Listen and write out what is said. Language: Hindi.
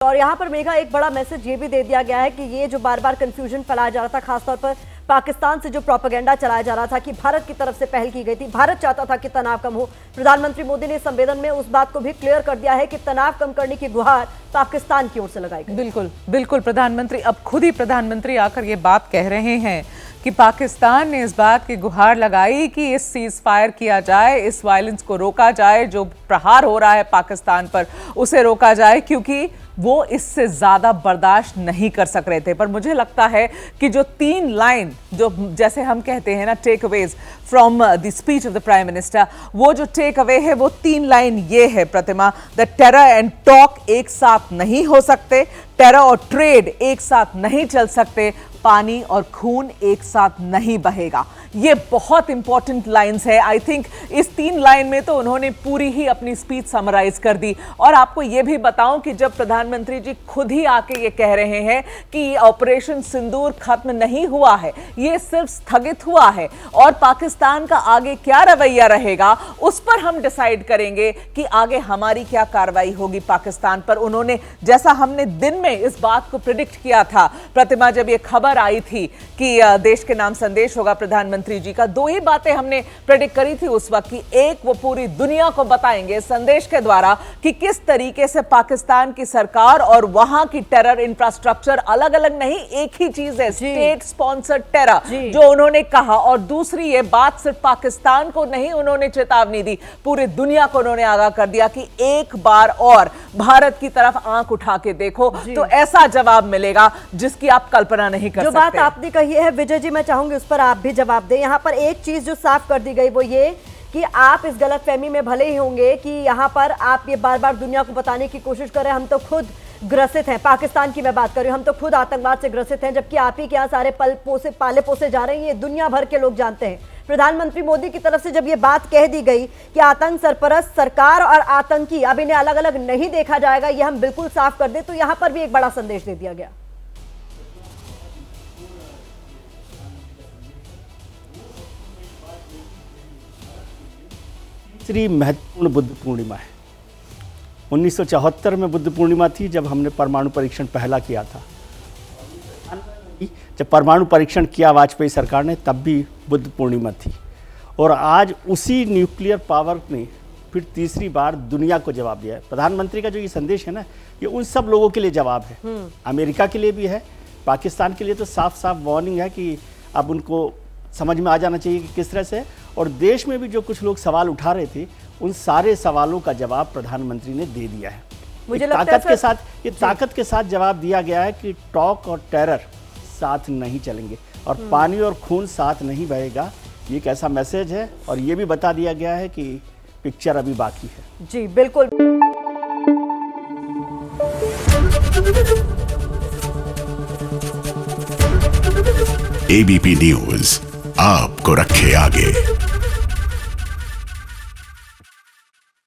और यहाँ पर मेघा एक बड़ा मैसेज ये भी दे दिया गया है कि ये जो बार बार कंफ्यूजन फैलाया जा रहा था, खासतौर पर पाकिस्तान से जो प्रोपेगेंडा चलाया जा रहा था कि भारत की तरफ से पहल की गई थी, भारत चाहता था कि तनाव कम हो। प्रधानमंत्री मोदी ने संवेदन में उस बात को भी क्लियर कर दिया है कि तनाव कम करने की गुहार पाकिस्तान की ओर से लगाई गई। बिल्कुल बिल्कुल, प्रधानमंत्री अब खुद ही प्रधानमंत्री आकर ये बात कह रहे हैं कि पाकिस्तान ने इस बात की गुहार लगाई कि इस सीज फायर किया जाए, इस वायलेंस को रोका जाए, जो प्रहार हो रहा है पाकिस्तान पर उसे रोका जाए, क्योंकि वो इससे ज्यादा बर्दाश्त नहीं कर सक रहे थे। पर मुझे लगता है कि जो 3 लाइन, जो जैसे हम कहते हैं ना takeaways from the speech of the prime minister, वो जो टेक अवे है वो 3 लाइन ये है प्रतिमा, द टेरर एंड टॉक एक साथ नहीं हो सकते, टेरर और ट्रेड एक साथ नहीं चल सकते, पानी और खून एक साथ नहीं बहेगा। ये बहुत इंपॉर्टेंट लाइंस है। आई थिंक इस 3 लाइन में तो उन्होंने पूरी ही अपनी स्पीच समराइज कर दी। और आपको ये भी बताऊं कि जब प्रधानमंत्री जी खुद ही आके ये कह रहे हैं कि ऑपरेशन सिंदूर खत्म नहीं हुआ है, ये सिर्फ स्थगित हुआ है और पाकिस्तान का आगे क्या रवैया रहेगा उस पर हम डिसाइड करेंगे कि आगे हमारी क्या कार्रवाई होगी पाकिस्तान पर। उन्होंने, जैसा हमने दिन में इस बात को प्रिडिक्ट किया था प्रतिमा, जब ये खबर आई थी कि देश के नाम संदेश होगा प्रधानमंत्री जी का, 2 ही बातें हमने प्रेडिक्ट करी थी उस वक्त की एक, वो पूरी दुनिया को बताएंगे संदेश के द्वारा कि किस तरीके से पाकिस्तान की सरकार और वहां की टेरर इंफ्रास्ट्रक्चर अलग अलग नहीं, एक ही चीज है, स्टेट स्पॉन्सर्ड टेरर, जो उन्होंने कहा। और दूसरी ये बात सिर्फ पाकिस्तान को नहीं, उन्होंने चेतावनी दी, पूरी दुनिया को उन्होंने आगाह कर दिया कि एक बार और भारत की तरफ आंख उठा के देखो तो ऐसा जवाब मिलेगा जिसकी आप कल्पना नहीं कर सकते। जो बात आपने कही है विजय जी, मैं चाहूंगी उस पर आप भी जवाब दें। यहाँ पर एक चीज जो साफ कर दी गई वो ये कि आप इस गलतफहमी में भले ही होंगे कि यहाँ पर आप ये बार बार दुनिया को बताने की कोशिश कर रहे हैं हम तो खुद ग्रसित हैं, पाकिस्तान की मैं बात कर रही हूँ, हम तो खुद आतंकवाद से ग्रसित हैं, जबकि आप ही के यहाँ सारे पाले पोसे जा रहे हैं, ये दुनिया भर के लोग जानते हैं। प्रधानमंत्री मोदी की तरफ से जब ये बात कह दी गई कि आतंक सरपरस्त सरकार और आतंकी अब इन्हें अलग अलग नहीं देखा जाएगा, ये हम बिल्कुल साफ कर दें, तो यहाँ पर भी एक बड़ा संदेश दे दिया गया। तीसरी महत्वपूर्ण बुद्ध पूर्णिमा है। 1974 में बुद्ध पूर्णिमा थी जब हमने परमाणु परीक्षण पहला किया था। जब परमाणु परीक्षण किया वाजपेयी सरकार ने तब भी बुद्ध पूर्णिमा थी। और आज उसी न्यूक्लियर पावर ने फिर तीसरी बार दुनिया को जवाब दिया है। प्रधानमंत्री का जो ये संदेश है ना, ये उन सब लोगों के लिए जवाब है, अमेरिका के लिए भी है, पाकिस्तान के लिए तो साफ साफ वार्निंग है कि अब उनको समझ में आ जाना चाहिए कि किस तरह से। और देश में भी जो कुछ लोग सवाल उठा रहे थे उन सारे सवालों का जवाब प्रधानमंत्री ने दे दिया है। मुझे ताकत के साथ जवाब दिया गया है कि टॉक और टेरर साथ नहीं चलेंगे और पानी और खून साथ नहीं बहेगा। ये एक ऐसा मैसेज है और ये भी बता दिया गया है कि पिक्चर अभी बाकी है। जी बिल्कुल। एबीपी न्यूज़ आपको रखे आगे।